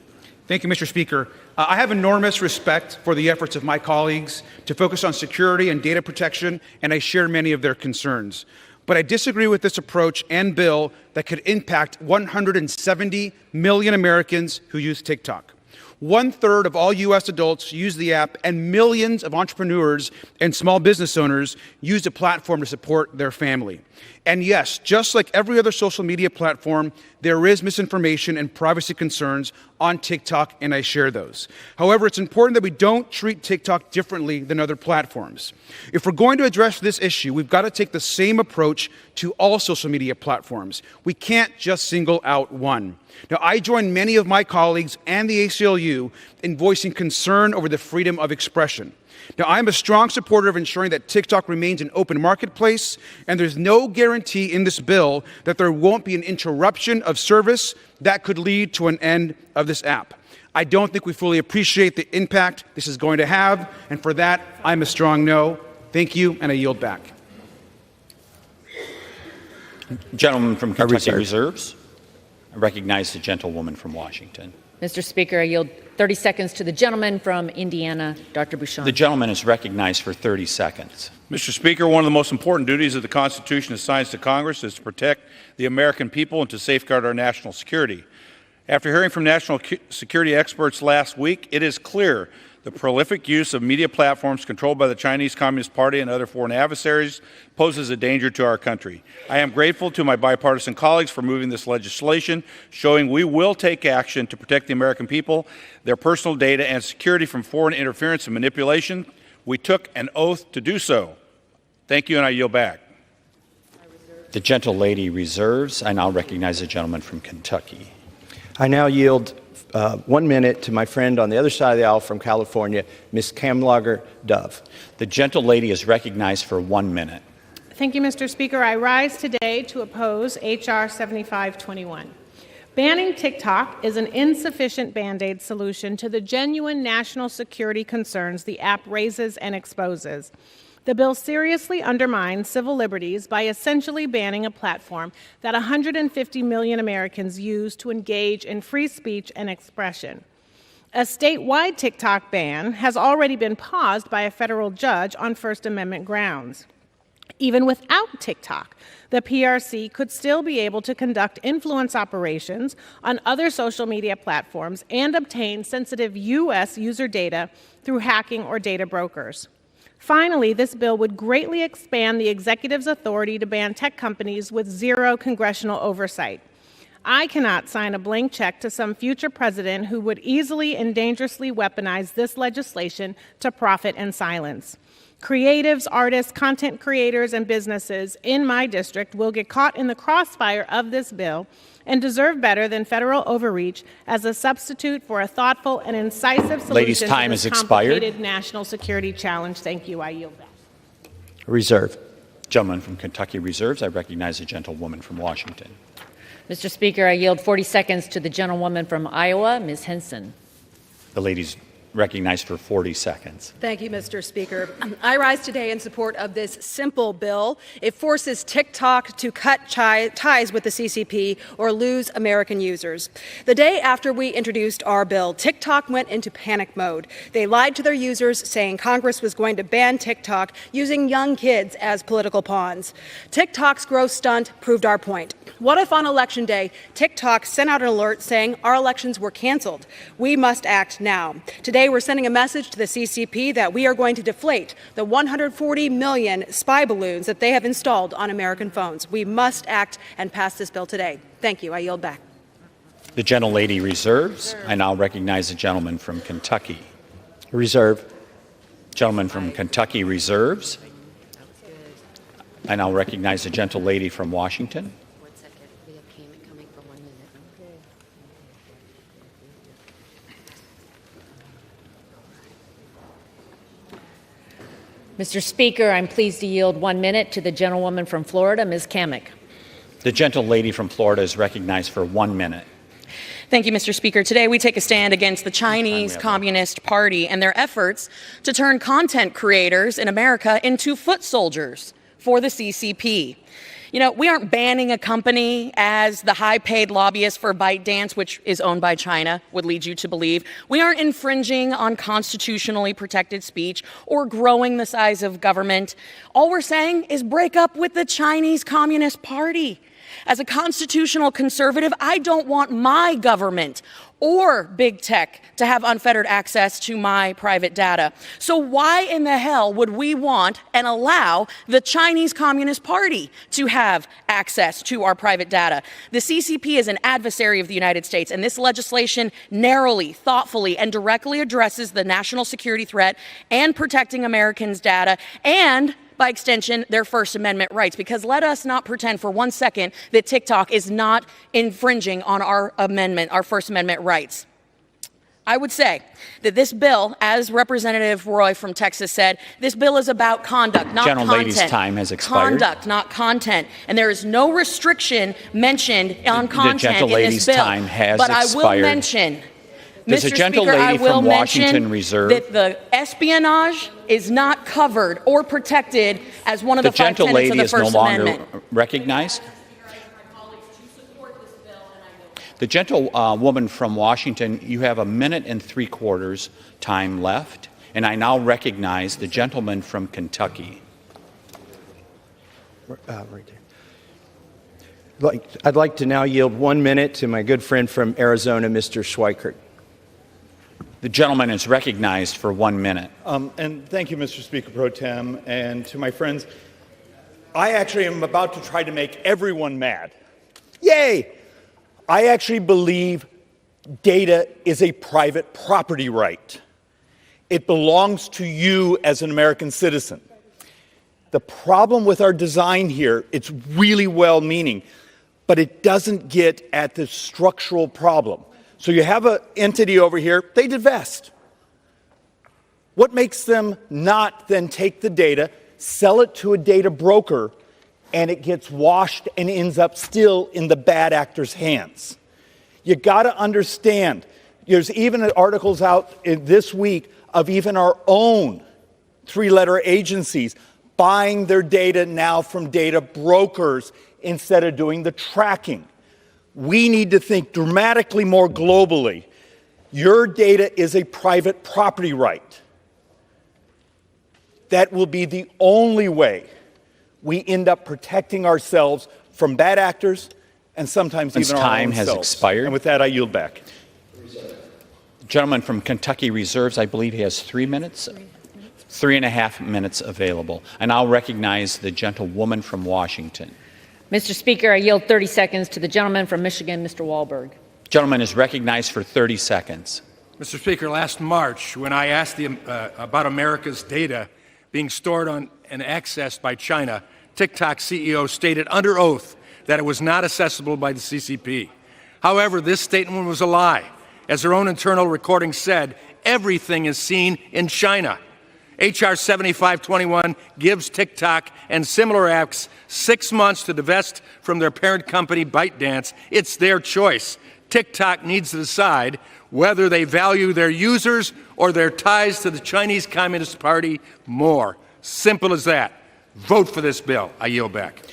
P: Thank you, Mr. Speaker. I have enormous respect for the efforts of my colleagues to focus on security and data protection, and I share many of their concerns. But I disagree with this approach and bill that could impact 170 million Americans who use TikTok. 1/3 of all U.S. adults use the app, and millions of entrepreneurs and small business owners use the platform to support their family. And yes, just like every other social media platform, there is misinformation and privacy concerns on TikTok, and I share those. However, it's important that we don't treat TikTok differently than other platforms. If we're going to address this issue, we've got to take the same approach to all social media platforms. We can't just single out one. Now, I join many of my colleagues and the ACLU in voicing concern over the freedom of expression. Now, I'm a strong supporter of ensuring that TikTok remains an open marketplace, and there's no guarantee in this bill that there won't be an interruption of service that could lead to an end of this app. I don't think we fully appreciate the impact this is going to have, and for that, I'm a strong no. Thank you, and I yield back.
A: Gentleman from Kentucky reserves. I recognize the gentlewoman from Washington.
B: Mr. Speaker, I yield 30 seconds to the gentleman from Indiana, Dr. Bouchon.
A: The gentleman is recognized for 30 seconds.
Q: Mr. Speaker, one of the most important duties of the Constitution assigned to Congress is to protect the American people and to safeguard our national security. After hearing from national security experts last week, it is clear the prolific use of media platforms controlled by the Chinese Communist Party and other foreign adversaries poses a danger to our country. I am grateful to my bipartisan colleagues for moving this legislation, showing we will take action to protect the American people, their personal data, and security from foreign interference and manipulation. We took an oath to do so. Thank you, and I yield back.
A: The gentlelady reserves. I now recognize the gentleman from Kentucky.
E: I now yield 1 minute to my friend on the other side of the aisle from California, Ms. Kamlager Dove.
A: The gentlelady is recognized for 1 minute.
R: Thank you, Mr. Speaker. I rise today to oppose H.R. 7521. Banning TikTok is an insufficient Band-Aid solution to the genuine national security concerns the app raises and exposes. The bill seriously undermines civil liberties by essentially banning a platform that 150 million Americans use to engage in free speech and expression. A statewide TikTok ban has already been paused by a federal judge on First Amendment grounds. Even without TikTok, the PRC could still be able to conduct influence operations on other social media platforms and obtain sensitive U.S. user data through hacking or data brokers. Finally, this bill would greatly expand the executive's authority to ban tech companies with zero congressional oversight. I cannot sign a blank check to some future president who would easily and dangerously weaponize this legislation to profit and silence. Creatives, artists, content creators, and businesses in my district will get caught in the crossfire of this bill and deserve better than federal overreach as a substitute for a thoughtful and incisive solution to this complicated national security challenge. Thank you. I yield back.
E: Reserve.
A: Gentleman from Kentucky reserves. I recognize the gentlewoman from Washington.
B: Mr. Speaker, I yield 40 seconds to the gentlewoman from Iowa, Ms. Henson.
A: The lady's recognized for 40 seconds.
S: Thank you, Mr. Speaker. I rise today in support of this simple bill. It forces TikTok to cut ties with the CCP or lose American users. The day after we introduced our bill, TikTok went into panic mode. They lied to their users, saying Congress was going to ban TikTok, using young kids as political pawns. TikTok's growth stunt proved our point. What if on Election Day, TikTok sent out an alert saying our elections were canceled? We must act now. Today, we're sending a message to the CCP that we are going to deflate the 140 million spy balloons that they have installed on American phones. We must act and pass this bill today. Thank you. I yield back.
A: The gentlelady reserves. I now recognize the gentleman from Kentucky.
E: Reserve.
A: Gentleman from Kentucky reserves. I now recognize the gentlelady from Washington.
B: Mr. Speaker, I'm pleased to yield 1 minute to the gentlewoman from Florida, Ms. Kamick.
A: The gentlelady from Florida is recognized for 1 minute.
T: Thank you, Mr. Speaker. Today we take a stand against the Chinese Communist Party and their efforts to turn content creators in America into foot soldiers for the CCP. You know, we aren't banning a company, as the high-paid lobbyist for ByteDance, which is owned by China, would lead you to believe. We aren't infringing on constitutionally protected speech or growing the size of government. All we're saying is break up with the Chinese Communist Party. As a constitutional conservative, I don't want my government or big tech to have unfettered access to my private data. So why in the hell would we want and allow the Chinese Communist Party to have access to our private data? The CCP is an adversary of the United States, and this legislation narrowly, thoughtfully, and directly addresses the national security threat and protecting Americans' data and, by extension, their First Amendment rights. Because let us not pretend for 1 second that TikTok is not infringing on our amendment, our First Amendment rights. I would say that this bill, as Representative Roy from Texas said, this bill is about conduct, not content.
A: Gentlelady's time has expired.
T: Conduct, not content. And there is no restriction mentioned on content in this bill.
A: Time has
T: but
A: expired.
T: I will mention,
A: Does the
T: Mr. Speaker, I
A: gentlelady
T: will
A: from Washington
T: mention
A: reserve?
T: that the espionage is not covered or protected as one of the five tenets of the First Amendment.
A: The gentlelady is no longer recognized. The gentlewoman from Washington, you have 1 minute and 3/4 time left, and I now recognize the gentleman from Kentucky.
E: Right there. I'd like to now yield 1 minute to my good friend from Arizona, Mr. Schweikert.
A: The gentleman is recognized for 1 minute.
U: And thank you, Mr. Speaker Pro Tem, and to my friends. I actually am about to try to make everyone mad. Yay! I actually believe data is a private property right. It belongs to you as an American citizen. The problem with our design here, it's really well-meaning, but it doesn't get at the structural problem. So you have an entity over here, they divest. What makes them not then take the data, sell it to a data broker, and it gets washed and ends up still in the bad actor's hands? You got to understand, there's even articles out this week of even our own three-letter agencies buying their data now from data brokers instead of doing the tracking. We need to think dramatically more globally. Your data is a private property right. That will be the only way we end up protecting ourselves from bad actors and sometimes even our own
A: time has
U: selves.
A: expired.
U: And with that, I yield back.
A: Gentleman from Kentucky reserves, I believe he has 3 minutes. 3.5 minutes available. And I'll recognize the gentlewoman from Washington.
B: Mr. Speaker, I yield 30 seconds to the gentleman from Michigan, Mr. Wahlberg.
A: Gentleman is recognized for 30 seconds.
D: Mr. Speaker, last March, when I asked about America's data being stored on and accessed by China, TikTok CEO stated under oath that it was not accessible by the CCP. However, this statement was a lie. As their own internal recording said, everything is seen in China. H.R. 7521 gives TikTok and similar apps 6 months to divest from their parent company, ByteDance. It's their choice. TikTok needs to decide whether they value their users or their ties to the Chinese Communist Party more. Simple as that. Vote for this bill. I yield back.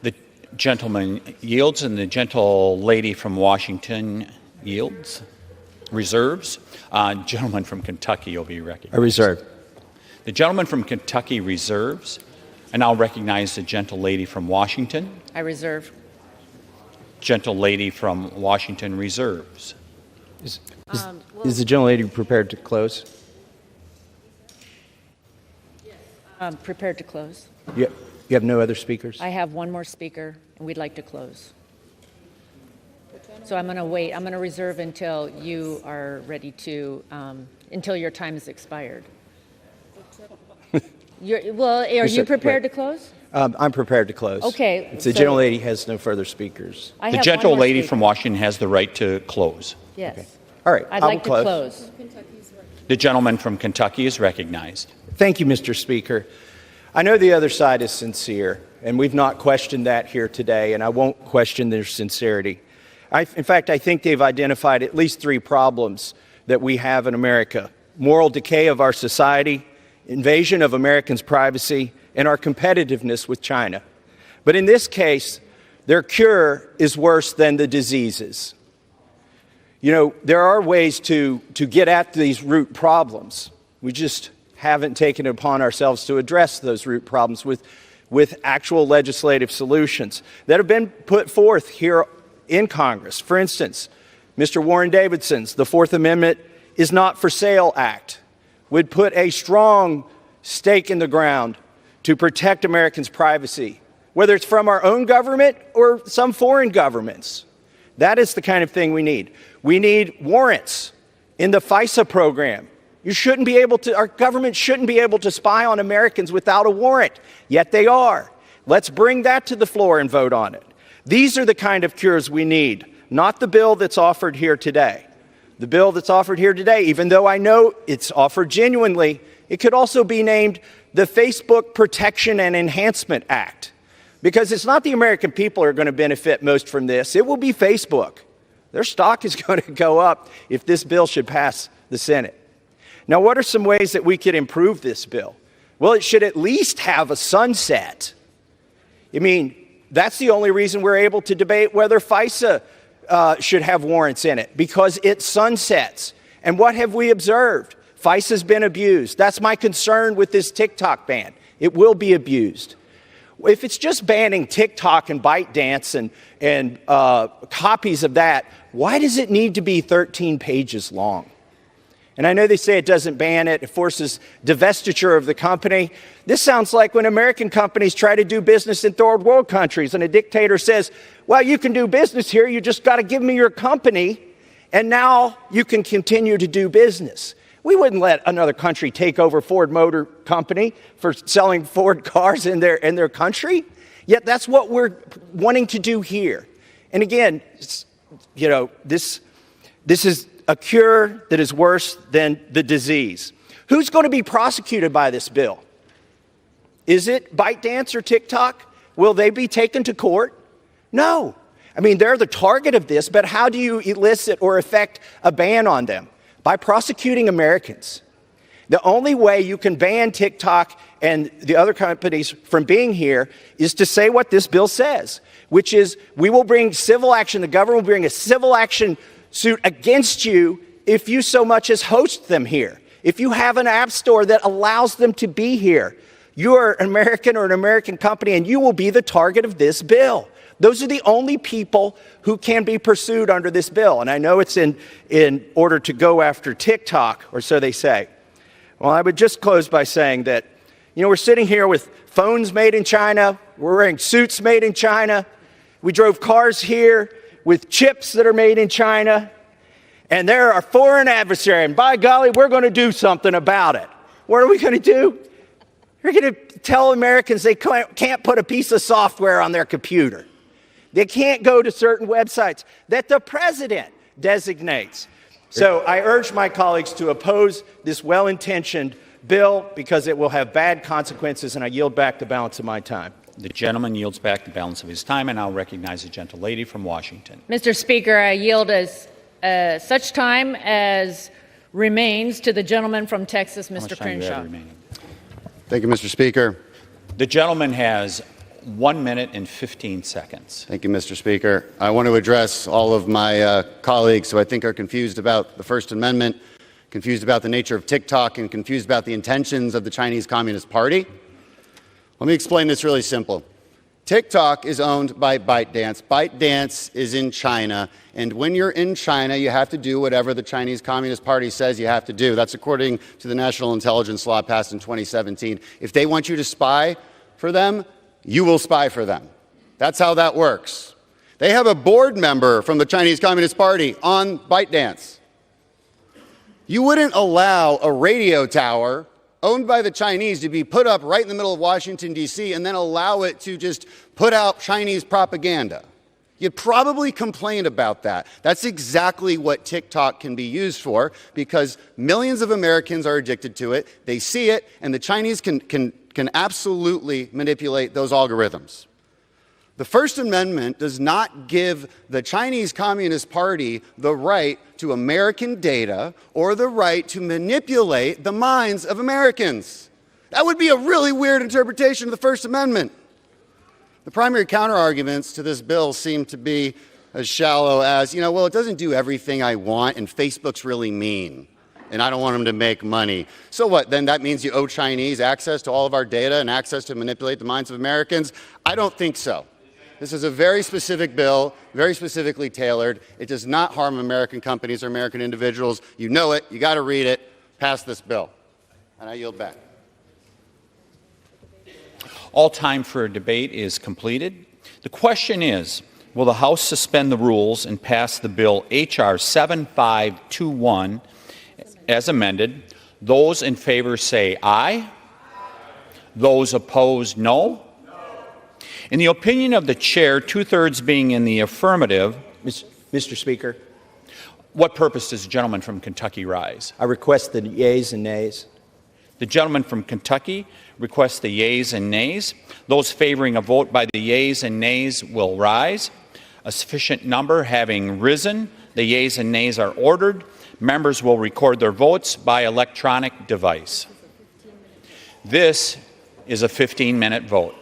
A: The gentleman yields, and the gentle lady from Washington yields. Reserves. Gentleman from Kentucky will be recognized.
E: I reserve.
A: The gentleman from Kentucky reserves, and I'll recognize the gentle lady from Washington.
B: I reserve.
A: Gentle lady from Washington reserves.
E: Is the gentle lady prepared to close?
B: Prepared to close.
E: You have no other speakers?
B: I have one more speaker, and we'd like to close. So I'm going to wait. I'm going to reserve until you are ready to, until your time has expired. Are you prepared to close?
E: I'm prepared to close.
B: Okay.
E: If the gentle lady has no further speakers.
A: The gentle lady from Washington has the right to close.
B: Yes.
E: Okay. All right.
B: I'd
E: I
B: like to
E: will
B: close.
A: The gentleman from Kentucky is recognized.
E: Thank you, Mr. Speaker. I know the other side is sincere, and we've not questioned that here today, and I won't question their sincerity. In fact, I think they've identified at least 3 problems that we have in America: moral decay of our society, invasion of Americans' privacy, and our competitiveness with China. But in this case, their cure is worse than the diseases. You know, there are ways to get at these root problems. We just haven't taken it upon ourselves to address those root problems with actual legislative solutions that have been put forth here in Congress. For instance, Mr. Warren Davidson's The Fourth Amendment is Not for Sale Act would put a strong stake in the ground to protect Americans' privacy, whether it's from our own government or some foreign governments. That is the kind of thing we need. We need warrants in the FISA program. Our government shouldn't be able to spy on Americans without a warrant, yet they are. Let's bring that to the floor and vote on it. These are the kind of cures we need, not the bill that's offered here today. The bill that's offered here today, even though I know it's offered genuinely, it could also be named the Facebook Protection and Enhancement Act, because it's not the American people who are going to benefit most from this. It will be Facebook. Their stock is going to go up if this bill should pass the Senate. Now, what are some ways that we could improve this bill? Well, it should at least have a sunset. I mean, that's the only reason we're able to debate whether FISA should have warrants in it, because it sunsets. And what have we observed? FISA's been abused. That's my concern with this TikTok ban. It will be abused. If it's just banning TikTok and ByteDance and copies of that, why does it need to be 13 pages long? And I know they say it doesn't ban it, it forces divestiture of the company. This sounds like when American companies try to do business in third world countries and a dictator says, well, you can do business here, you just got to give me your company, and now you can continue to do business. We wouldn't let another country take over Ford Motor Company for selling Ford cars in their country. Yet that's what we're wanting to do here. And again, you know, this is a cure that is worse than the disease. Who's going to be prosecuted by this bill? Is it ByteDance or TikTok? Will they be taken to court? No. I mean, they're the target of this, but how do you elicit or effect a ban on them? By prosecuting Americans. The only way you can ban TikTok and the other companies from being here is to say what this bill says, which is we will bring civil action, the government will bring a civil action suit against you if you so much as host them here. If you have an app store that allows them to be here, you are an American or an American company and you will be the target of this bill. Those are the only people who can be pursued under this bill. And I know it's in order to go after TikTok, or so they say. Well, I would just close by saying that, we're sitting here with phones made in China. We're wearing suits made in China. We drove cars here with chips that are made in China. And they're our foreign adversary. And by golly, we're going to do something about it. What are we going to do? We're going to tell Americans they can't put a piece of software on their computer. They can't go to certain websites that the president designates. So I urge my colleagues to oppose this well-intentioned bill because it will have bad consequences, and I yield back the balance of my time.
A: The gentleman yields back the balance of his time, and I'll recognize the gentlelady from Washington.
B: Mr. Speaker, I yield as such time as remains to the gentleman from Texas, Mr. Crenshaw.
C: Thank you, Mr. Speaker.
A: The gentleman has 1 minute and 15 seconds.
C: Thank you, Mr. Speaker. I want to address all of my colleagues who I think are confused about the First Amendment, confused about the nature of TikTok, and confused about the intentions of the Chinese Communist Party. Let me explain this really simple. TikTok is owned by ByteDance. ByteDance is in China, and when you're in China, you have to do whatever the Chinese Communist Party says you have to do. That's according to the National Intelligence Law passed in 2017. If they want you to spy for them, you will spy for them. That's how that works. They have a board member from the Chinese Communist Party on ByteDance. You wouldn't allow a radio tower owned by the Chinese to be put up right in the middle of Washington, D.C., and then allow it to just put out Chinese propaganda. You'd probably complain about that. That's exactly what TikTok can be used for, because millions of Americans are addicted to it. They see it, and the Chinese can absolutely manipulate those algorithms. The First Amendment does not give the Chinese Communist Party the right to American data or the right to manipulate the minds of Americans. That would be a really weird interpretation of the First Amendment. The primary counterarguments to this bill seem to be as shallow as, well, it doesn't do everything I want, and Facebook's really mean, and I don't want them to make money. So what, then that means you owe Chinese access to all of our data and access to manipulate the minds of Americans? I don't think so. This is a very specific bill, very specifically tailored. It does not harm American companies or American individuals. You know it. You got to read it. Pass this bill. And I yield back.
A: All time for debate is completed. The question is, will the House suspend the rules and pass the bill H.R. 7521 as amended? Those in favor say aye. Those opposed, no. In the opinion of the chair, two-thirds being in the affirmative.
E: Mr. Speaker.
A: What purpose does the gentleman from Kentucky rise?
E: I request the yeas and nays.
A: The gentleman from Kentucky requests the yeas and nays. Those favoring a vote by the yeas and nays will rise. A sufficient number having risen, the yeas and nays are ordered. Members will record their votes by electronic device. This is a 15-minute vote.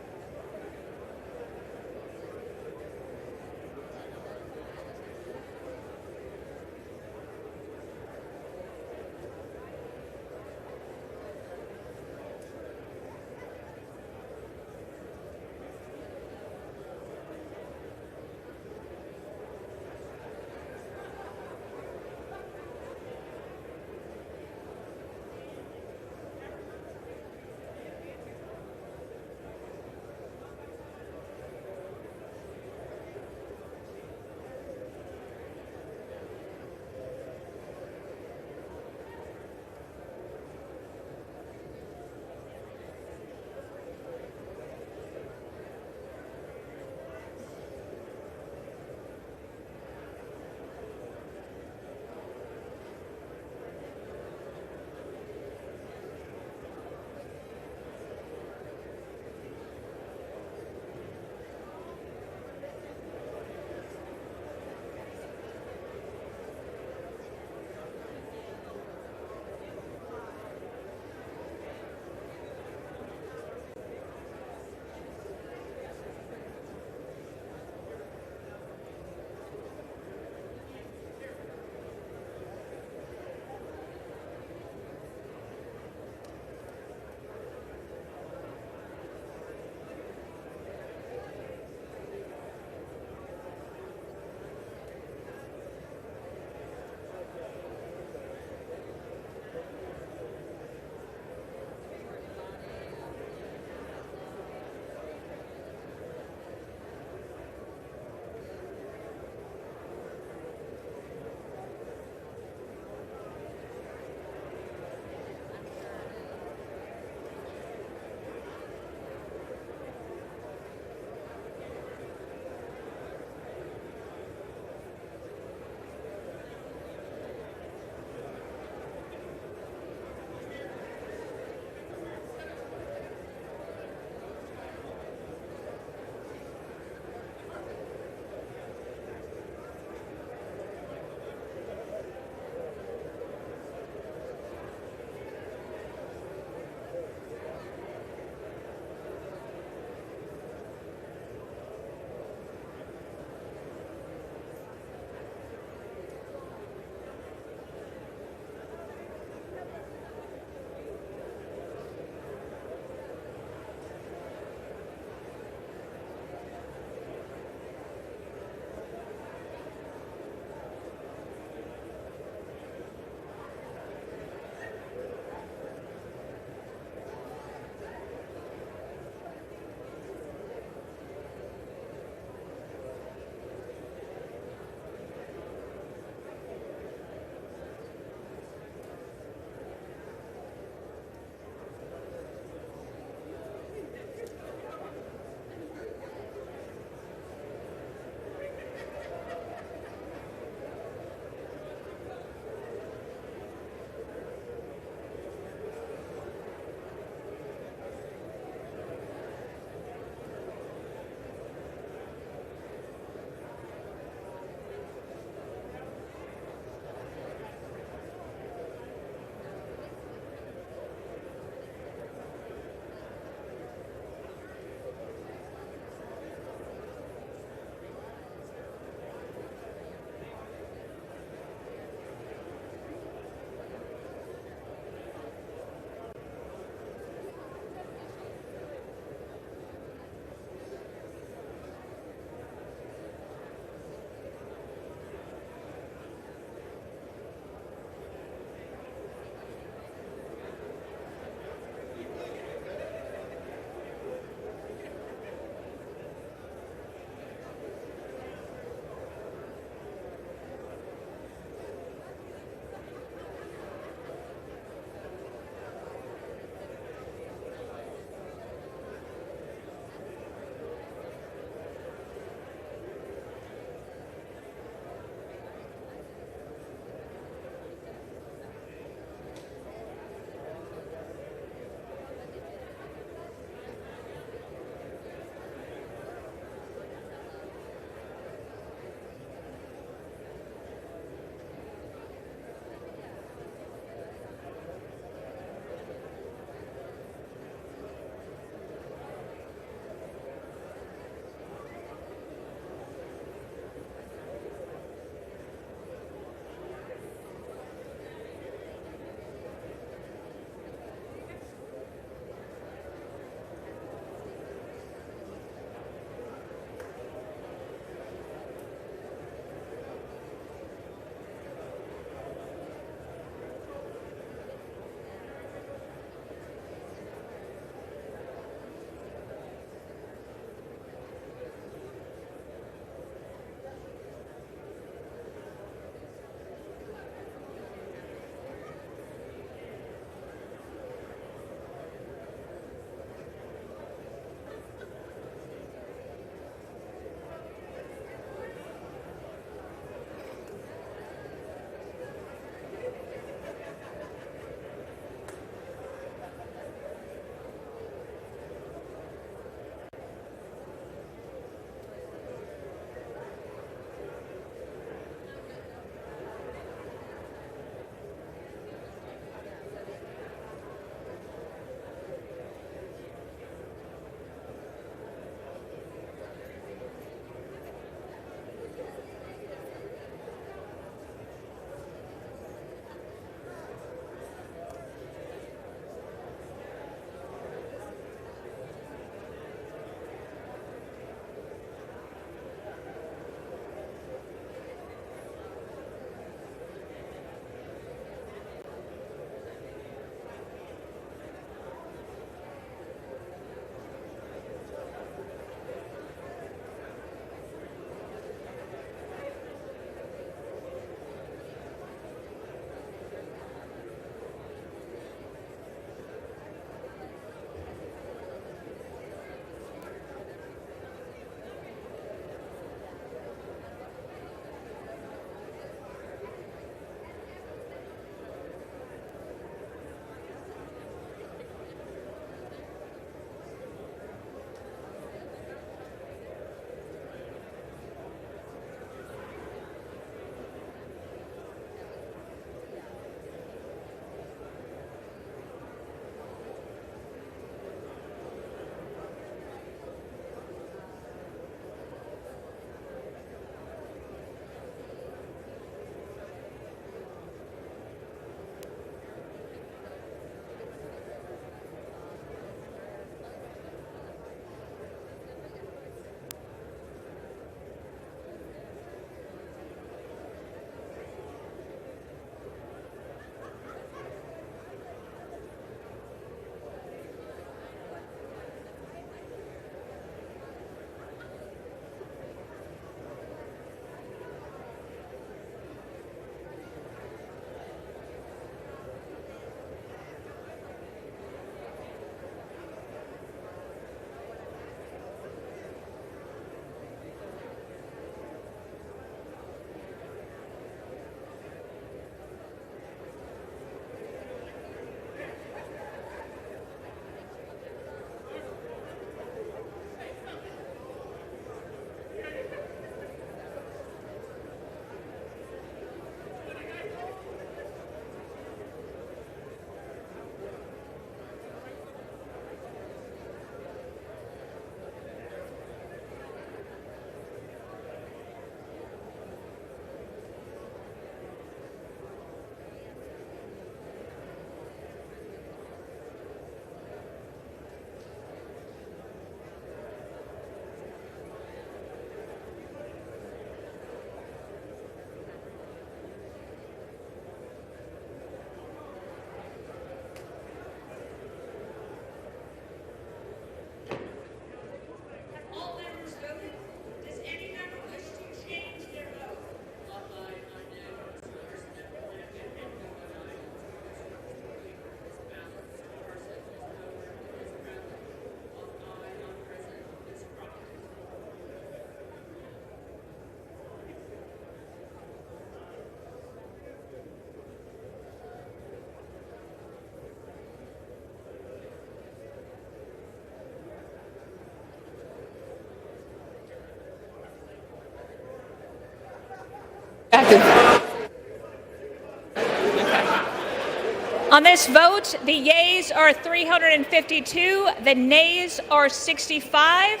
G: On this vote, the yeas are 352, the nays are 65.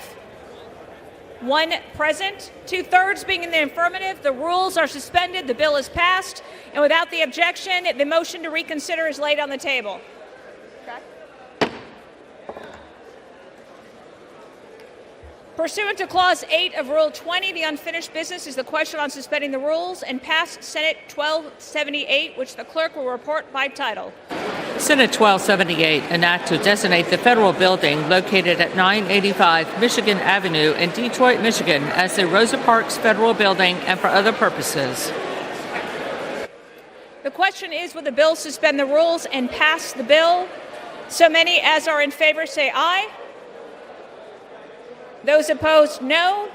G: One present, 2/3 being in the affirmative. The rules are suspended, the bill is passed, and without the objection, the motion to reconsider is laid on the table. Pursuant to Clause 8 of Rule 20, the unfinished business is the question on suspending the rules and pass Senate 1278, which the clerk will report by title.
V: Senate 1278, an act to designate the federal building located at 985 Michigan Avenue in Detroit, Michigan as the Rosa Parks Federal Building and for other purposes.
G: The question is, will the bill suspend the rules and pass the bill? So many as are in favor say aye. Those opposed, no.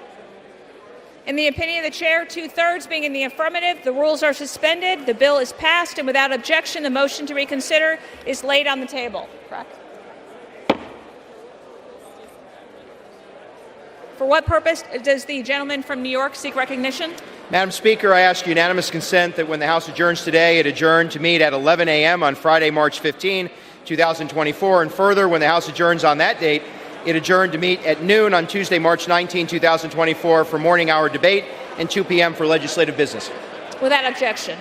G: In the opinion of the chair, 2/3 being in the affirmative, the rules are suspended, the bill is passed, and without objection, the motion to reconsider is laid on the table. Correct. For what purpose does the gentleman from New York seek recognition?
W: Madam Speaker, I ask unanimous consent that when the House adjourns today, it adjourn to meet at 11 a.m. on Friday, March 15, 2024, and further, when the House adjourns on that date, it adjourned to meet at noon on Tuesday, March 19, 2024 for morning hour debate and 2 p.m. for legislative business.
G: Without objection.